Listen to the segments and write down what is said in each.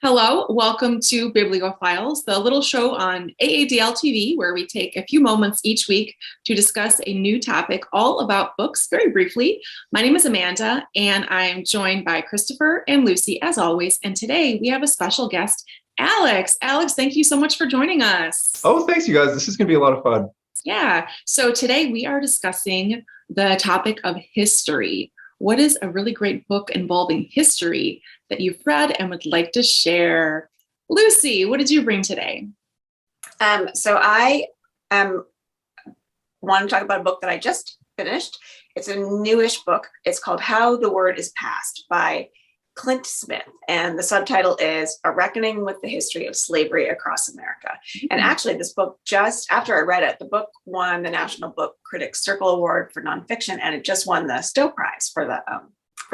Hello, welcome to Biblio Files, the little show on AADL TV, where we take a few moments each week to discuss a new topic all about books very briefly. My name is Amanda, and I'm joined by Christopher and Lucy, as always. And today we have a special guest, Alex. Alex, thank you so much for joining us. Oh, thanks, you guys. This is going to be a lot of fun. Yeah, so today we are discussing the topic of history. What is a really great book involving history that you've read and would like to share? Lucy, what did you bring today? So I want to talk about a book that I just finished. It's a newish book. It's called How the Word is Passed by Clint Smith. And the subtitle is A Reckoning with the History of Slavery Across America. Mm-hmm. And actually this book, just after I read it, the book won the National Book Critics Circle Award for Nonfiction, and it just won the Stowe Prize for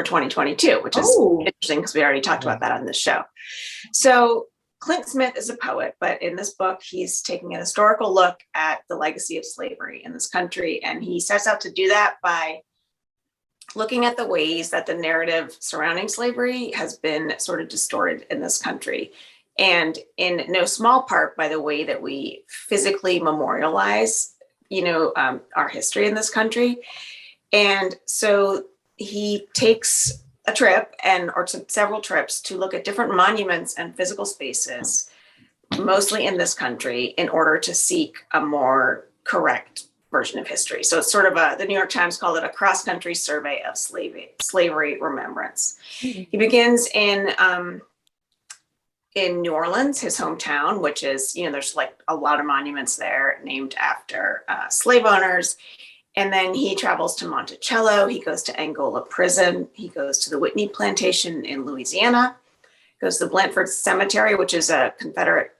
2022, which is interesting because we already talked about that on this show. So Clint Smith is a poet, but in this book, he's taking an historical look at the legacy of slavery in this country. And he sets out to do that by looking at the ways that the narrative surrounding slavery has been sort of distorted in this country. And in no small part by the way that we physically memorialize, our history in this country. And so he takes a trip or several trips to look at different monuments and physical spaces, mostly in this country, in order to seek a more correct version of history. So it's sort of the New York Times called it a cross-country survey of slavery remembrance. Mm-hmm. He begins in New Orleans, his hometown, which is, there's like a lot of monuments there named after slave owners. And then he travels to Monticello. He goes to Angola Prison. He goes to the Whitney Plantation in Louisiana. Goes to the Blanford Cemetery, which is a Confederate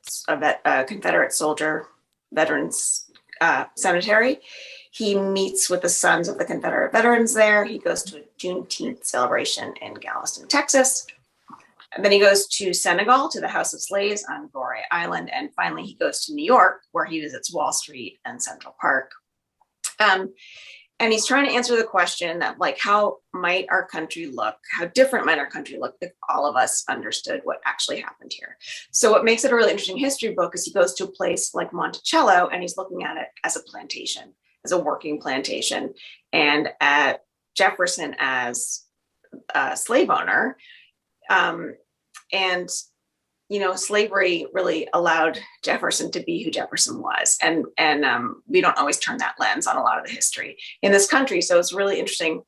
soldier veterans cemetery. He meets with the sons of the Confederate veterans there. He goes to a Juneteenth celebration in Galveston, Texas. And then he goes to Senegal, to the House of Slaves on Gorée Island. And finally, he goes to New York, where he visits Wall Street and Central Park. And he's trying to answer the question that, like, how might our country look? How different might our country look if all of us understood what actually happened here? So what makes it a really interesting history book is he goes to a place like Monticello and he's looking at it as a plantation, as a working plantation, and at Jefferson as a slave owner. And slavery really allowed Jefferson to be who Jefferson was. And we don't always turn that lens on a lot of the history in this country. So it's really interesting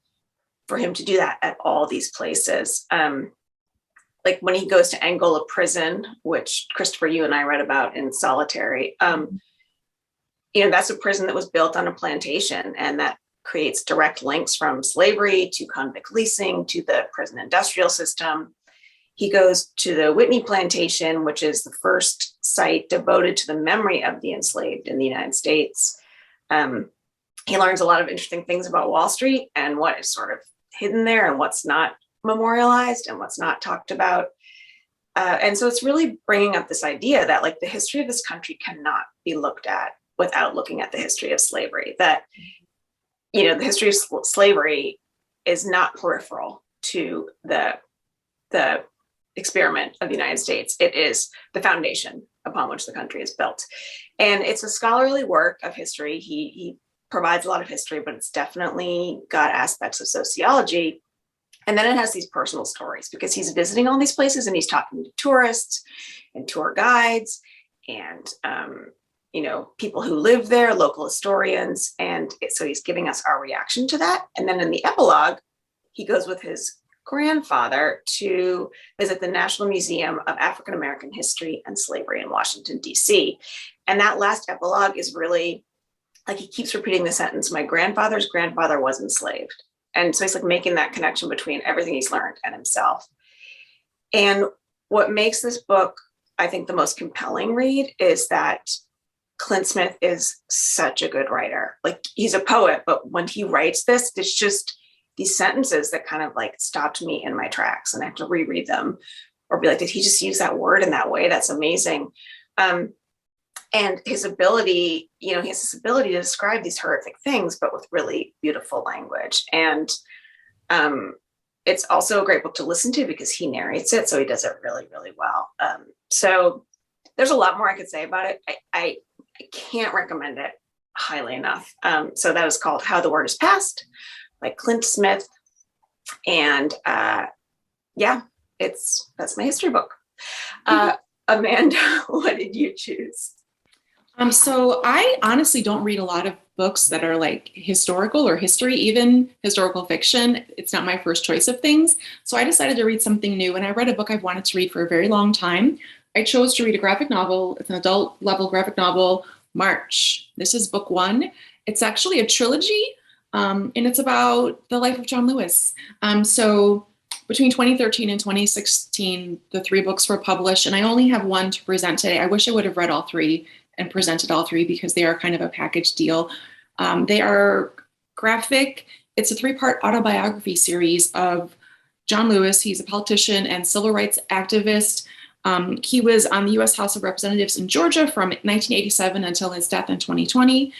for him to do that at all these places. Like when he goes to Angola Prison, which Christopher, you and I read about in Solitary, that's a prison that was built on a plantation, and that creates direct links from slavery to convict leasing to the prison industrial system. He goes to the Whitney Plantation, which is the first site devoted to the memory of the enslaved in the United States. He learns a lot of interesting things about Wall Street and what is sort of hidden there and what's not memorialized and what's not talked about. And so it's really bringing up this idea that, like, the history of this country cannot be looked at without looking at the history of slavery. That, the history of slavery is not peripheral to the experiment of the United States. It is the foundation upon which the country is built. And it's a scholarly work of history. He provides a lot of history, but it's definitely got aspects of sociology. And then it has these personal stories because he's visiting all these places and he's talking to tourists and tour guides and, people who live there, local historians. And so he's giving us our reaction to that. And then in the epilogue, he goes with his grandfather to visit the National Museum of African American History and Slavery in Washington, D.C. And that last epilogue is really, like, he keeps repeating the sentence, my grandfather's grandfather was enslaved. And so he's like making that connection between everything he's learned and himself. And what makes this book, I think, the most compelling read is that Clint Smith is such a good writer. Like, he's a poet, but when he writes this, it's just these sentences that kind of like stopped me in my tracks, and I have to reread them or be like, did he just use that word in that way? That's amazing. And his ability, he has this ability to describe these horrific things, but with really beautiful language. And It's also a great book to listen to because he narrates it, so he does it really, really well. So there's a lot more I could say about it. I can't recommend it highly enough. So that is called How the Word is Passed by Clint Smith. And that's my history book. Amanda, what did you choose? So I honestly don't read a lot of books that are like historical or history, even historical fiction. It's not my first choice of things. So I decided to read something new, and I read a book I've wanted to read for a very long time. I chose to read a graphic novel. It's an adult level graphic novel, March. This is book one. It's actually a trilogy, and it's about the life of John Lewis. So between 2013 and 2016, the three books were published, and I only have one to present today. I wish I would have read all three and presented all three because they are kind of a package deal. They are graphic. It's a three-part autobiography series of John Lewis. He's a politician and civil rights activist. He was on the U.S. House of Representatives in Georgia from 1987 until his death in 2020.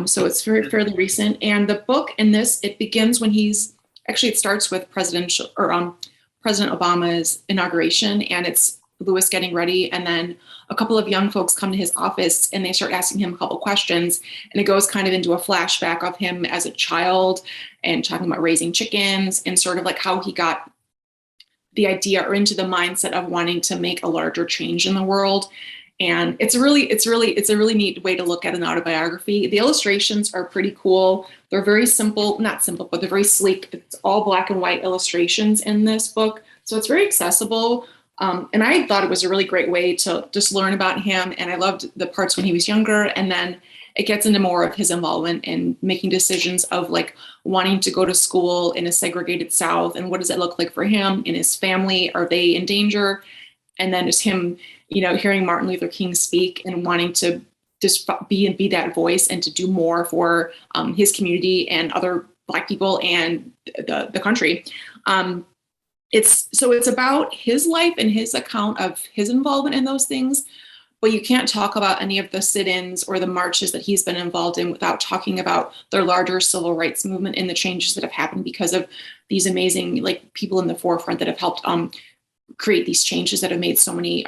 So it's fairly recent. And the book in this, it begins when it starts with President Obama's inauguration, and it's Lewis getting ready, and then a couple of young folks come to his office and they start asking him a couple questions, and it goes kind of into a flashback of him as a child and talking about raising chickens and sort of like how he got the idea or into the mindset of wanting to make a larger change in the world. And it's a really neat way to look at an autobiography. The illustrations are pretty cool. They're very simple, not simple, but they're very sleek. It's all black and white illustrations in this book, so it's very accessible. And I thought it was a really great way to just learn about him. And I loved the parts when he was younger. And then it gets into more of his involvement in making decisions of like wanting to go to school in a segregated South. And what does it look like for him and his family? Are they in danger? And then just him, hearing Martin Luther King speak and wanting to just be that voice and to do more for his community and other Black people and the country. It's about his life and his account of his involvement in those things, but you can't talk about any of the sit-ins or the marches that he's been involved in without talking about the larger civil rights movement and the changes that have happened because of these amazing people in the forefront that have helped create these changes that have made so many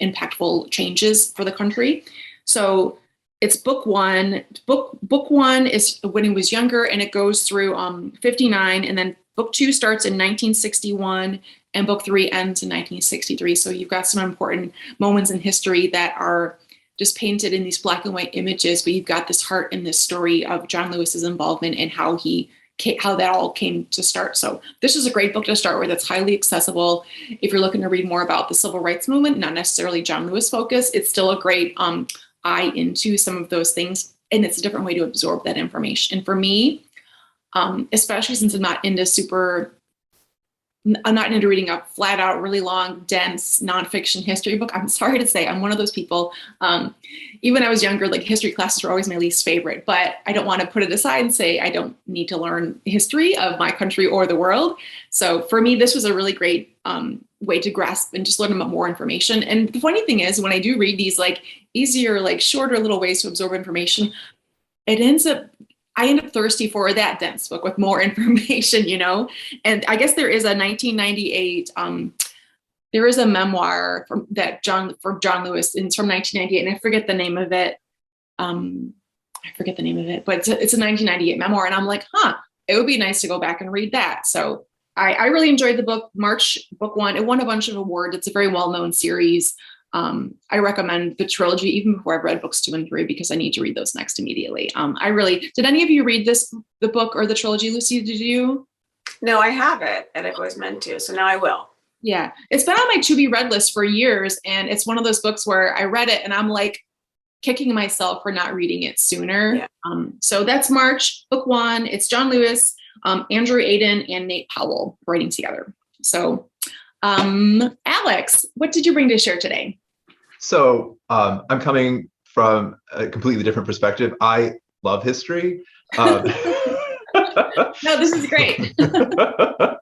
impactful changes for the country. So it's book one. Book one is when he was younger, and it goes through 59, and then book two starts in 1961, and book three ends in 1963. So you've got some important moments in history that are just painted in these black and white images, but you've got this heart in this story of John Lewis's involvement and how that all came to start. So this is a great book to start with. It's highly accessible. If you're looking to read more about the civil rights movement, not necessarily John Lewis focus, it's still a great eye into some of those things. And it's a different way to absorb that information. And for me, especially since I'm not into reading a flat out, really long, dense nonfiction history book. I'm sorry to say I'm one of those people. Even when I was younger, history classes were always my least favorite, but I don't want to put it aside and say I don't need to learn history of my country or the world. So for me, this was a really great way to grasp and just learn about more information. And the funny thing is, when I do read these easier, shorter little ways to absorb information, I end up thirsty for that dense book with more information, And I guess there is a 1998, there is a memoir from John Lewis, and it's from 1998, and I forget the name of it. But it's a 1998 memoir, and I'm like, it would be nice to go back and read that. So I really enjoyed the book. March, book one. It won a bunch of awards. It's a very well-known series. I recommend the trilogy even before I've read books 2 and 3 because I need to read those next immediately. Did any of you read the book or the trilogy, Lucy? Did you? No, I haven't, and I've always meant to, so now I will. Yeah, it's been on my to be read list for years, and it's one of those books where I read it and I'm kicking myself for not reading it sooner. Yeah. So that's March, book one. It's John Lewis, Andrew Aden, and Nate Powell writing together. So Alex, what did you bring to share today? So I'm coming from a completely different perspective. I love history. No, this is great. You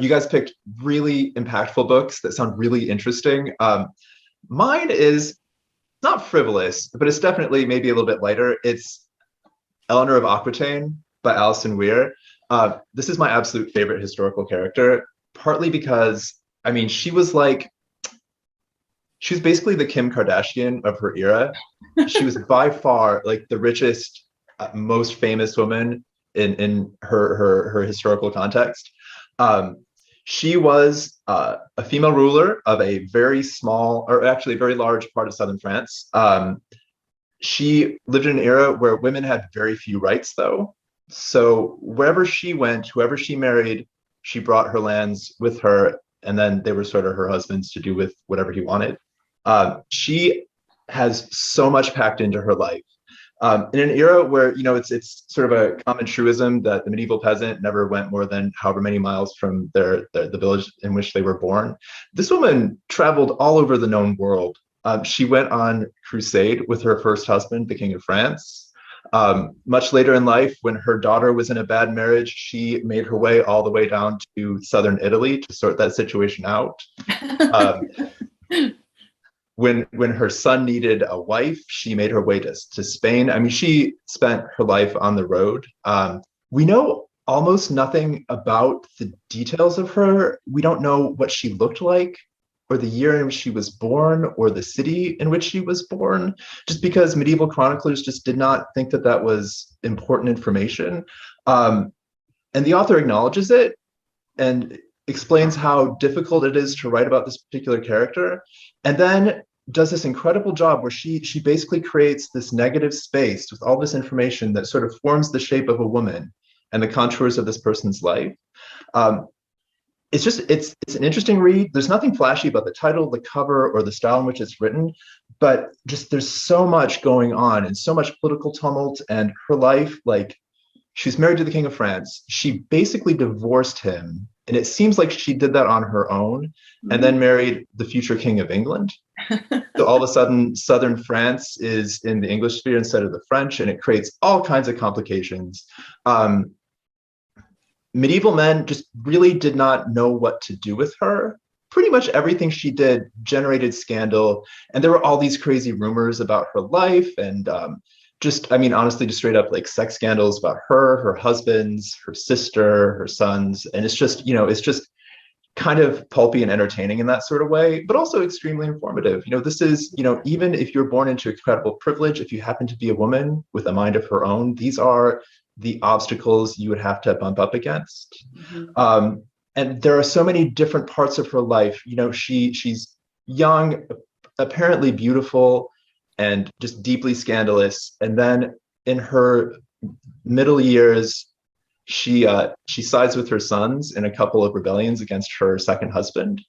guys picked really impactful books that sound really interesting. Mine is not frivolous, but it's definitely maybe a little bit lighter. It's Eleanor of Aquitaine by Alison Weir. This is my absolute favorite historical character, partly because, I mean, she was basically the Kim Kardashian of her era. She was by far like the richest, most famous woman in her historical context. Um, she was a female ruler of a very small, or actually a very large part of southern France. She lived in an era where women had very few rights, though. So wherever she went, whoever she married, she brought her lands with her, and then they were sort of her husband's to do with whatever he wanted. She has so much packed into her life. In an era where it's sort of a common truism that the medieval peasant never went more than however many miles from the village in which they were born. This woman traveled all over the known world. She went on crusade with her first husband, the King of France. Much later in life, when her daughter was in a bad marriage, she made her way all the way down to southern Italy to sort that situation out. Um, when her son needed a wife, she made her way to Spain. I mean, she spent her life on the road. We know almost nothing about the details of her. We don't know what she looked like, or the year in which she was born, or the city in which she was born, just because medieval chroniclers just did not think that that was important information. And the author acknowledges it and explains how difficult it is to write about this particular character, and then does this incredible job where she basically creates this negative space with all this information that sort of forms the shape of a woman and the contours of this person's life. It's an interesting read. There's nothing flashy about the title, the cover, or the style in which it's written, but just there's so much going on and so much political tumult, and her life, like, she's married to the King of France. She basically divorced him, and it seems like she did that on her own, and then married the future King of England. So all of a sudden, southern France is in the English sphere instead of the French, and it creates all kinds of complications. Medieval men just really did not know what to do with her. Pretty much everything she did generated scandal, and there were all these crazy rumors about her life, and honestly, just straight up like sex scandals about her husbands, her sister, her sons. And it's just kind of pulpy and entertaining in that sort of way, but also extremely informative. This is, even if you're born into incredible privilege, if you happen to be a woman with a mind of her own, these are the obstacles you would have to bump up against. And there are so many different parts of her life. She's young, apparently beautiful, and just deeply scandalous. And then in her middle years, she sides with her sons in a couple of rebellions against her second husband,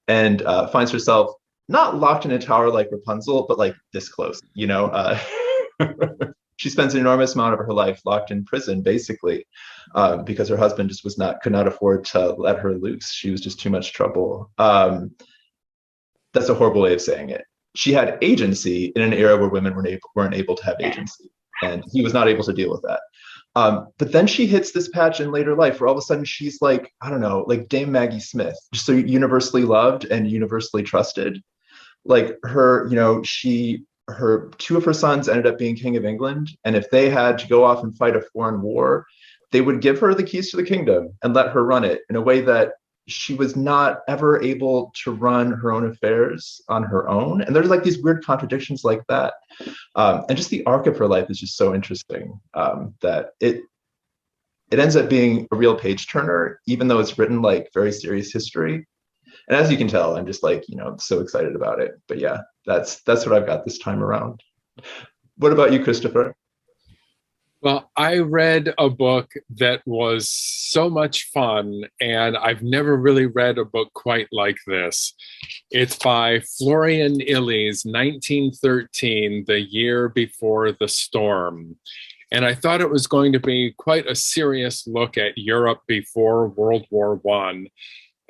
and finds herself not locked in a tower like Rapunzel, but like this close. She spends an enormous amount of her life locked in prison, basically, because her husband just could not afford to let her loose. She was just too much trouble. That's a horrible way of saying it. She had agency in an era where women weren't able to have agency, and he was not able to deal with that. But then she hits this patch in later life where all of a sudden she's like, I don't know, like Dame Maggie Smith, just so universally loved and universally trusted. Like her, her two of her sons ended up being King of England, and if they had to go off and fight a foreign war, they would give her the keys to the kingdom and let her run it in a way that she was not ever able to run her own affairs on her own. And there's like these weird contradictions like that. And just the arc of her life is just so interesting, that it ends up being a real page turner, even though it's written like very serious history. And as you can tell, I'm just like, so excited about it. But yeah, that's what I've got this time around. What about you, Christopher? Well, I read a book that was so much fun, and I've never really read a book quite like this. It's by Florian Illies, 1913, The Year Before the Storm. And I thought it was going to be quite a serious look at Europe before World War I.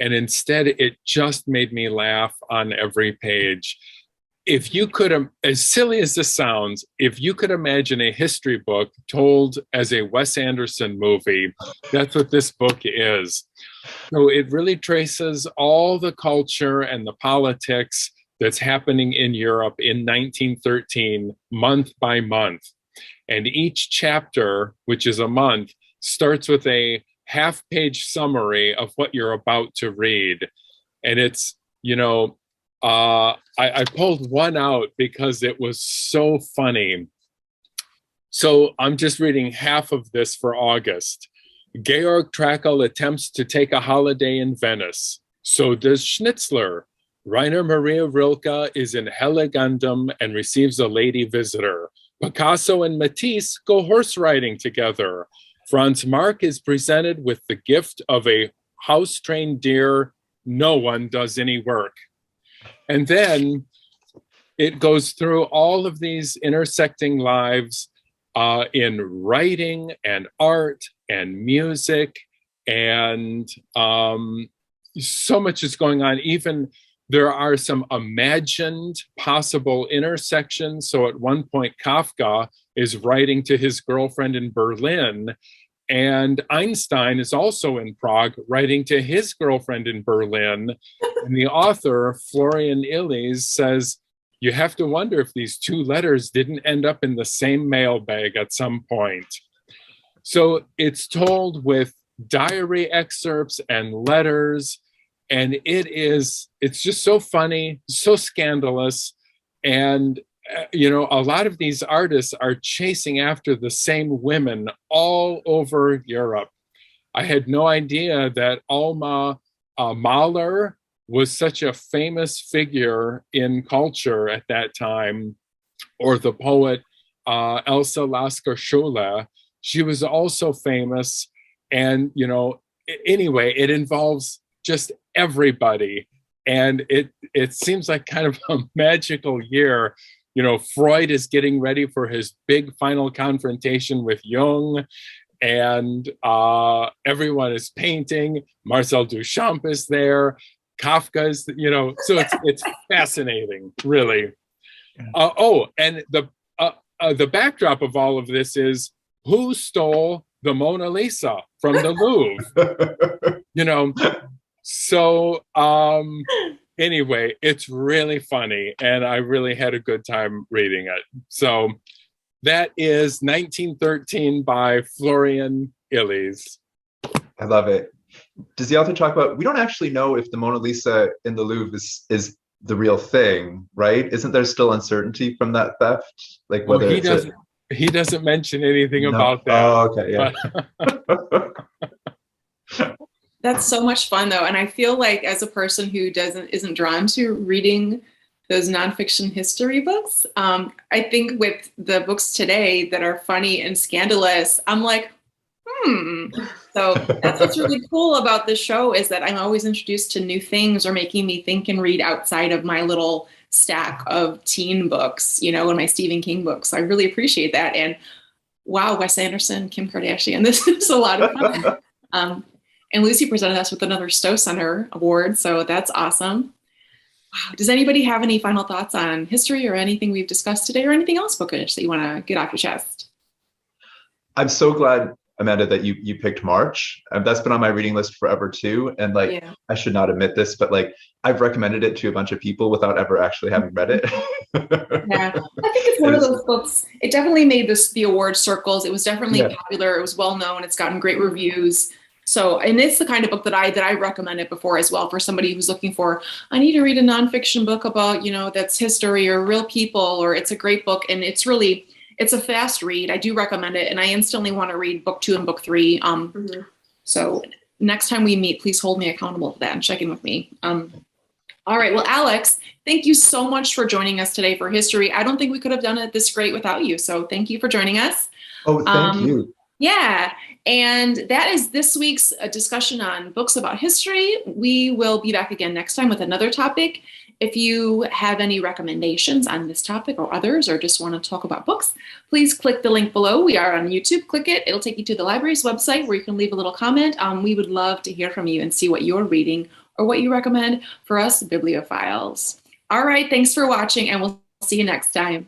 And instead, it just made me laugh on every page. If you could, as silly as this sounds, if you could imagine a history book told as a Wes Anderson movie, that's what this book is. So it really traces all the culture and the politics that's happening in Europe in 1913, month by month. And each chapter, which is a month, starts with a half-page summary of what you're about to read. And it's, you know, I pulled one out because it was so funny. So I'm just reading half of this for August. Georg Trakl attempts to take a holiday in Venice. So does Schnitzler. Rainer Maria Rilke is in Hellegundum and receives a lady visitor. Picasso and Matisse go horse riding together. Franz Marc is presented with the gift of a house-trained deer. No one does any work. And then it goes through all of these intersecting lives in writing and art and music, and so much is going on. Even there are some imagined possible intersections. So at one point, Kafka is writing to his girlfriend in Berlin, and Einstein is also in Prague writing to his girlfriend in Berlin. And the author, Florian Illies, says, you have to wonder if these two letters didn't end up in the same mailbag at some point. So it's told with diary excerpts and letters, and it's just so funny, so scandalous. And, you know, a lot of these artists are chasing after the same women all over Europe. I had no idea that Alma Mahler was such a famous figure in culture at that time, or the poet Elsa Lasker-Schule. She was also famous. And, you know, anyway, it involves just everybody. And it seems like kind of a magical year. You know, Freud is getting ready for his big final confrontation with Jung, and everyone is painting. Marcel Duchamp is there. Kafka's, you know, so it's fascinating, really. And the backdrop of all of this is, who stole the Mona Lisa from the Louvre? You know, so anyway, it's really funny, and I really had a good time reading it. So that is 1913 by Florian Illies. I love it. Does the author talk about, we don't actually know if the Mona Lisa in the Louvre is the real thing, right? Isn't there still uncertainty from that theft? Like whether he doesn't mention anything about that. Oh, okay, yeah. That's so much fun though. And I feel like as a person who isn't drawn to reading those nonfiction history books, I think with the books today that are funny and scandalous, I'm like, So that's what's really cool about this show, is that I'm always introduced to new things or making me think and read outside of my little stack of teen books, you know, and my Stephen King books. I really appreciate that. And wow, Wes Anderson, Kim Kardashian, this is a lot of fun. And Lucy presented us with another Stowe Center award, so that's awesome. Wow. Does anybody have any final thoughts on history or anything we've discussed today, or anything else bookish that you want to get off your chest? I'm so glad, Amanda, that you picked March. That's been on my reading list forever too. And like, yeah. I should not admit this, but like, I've recommended it to a bunch of people without ever actually having read it. Yeah, I think it's one of those books. It definitely made the award circles. It was definitely popular. It was well known. It's gotten great reviews. So, and it's the kind of book that I recommended before as well for somebody who's looking for, I need to read a nonfiction book about, you know, that's history or real people, or it's a great book. And it's a fast read. I do recommend it. And I instantly want to read book 2 and book 3. So next time we meet, please hold me accountable for that and check in with me. All right. Well, Alex, thank you so much for joining us today for history. I don't think we could have done it this great without you. So thank you for joining us. Oh, thank you. Yeah. And that is this week's discussion on books about history. We will be back again next time with another topic. If you have any recommendations on this topic or others, or just want to talk about books, please click the link below. We are on YouTube. Click it. It'll take you to the library's website where you can leave a little comment. We would love to hear from you and see what you're reading or what you recommend for us bibliophiles. All right. Thanks for watching, and we'll see you next time.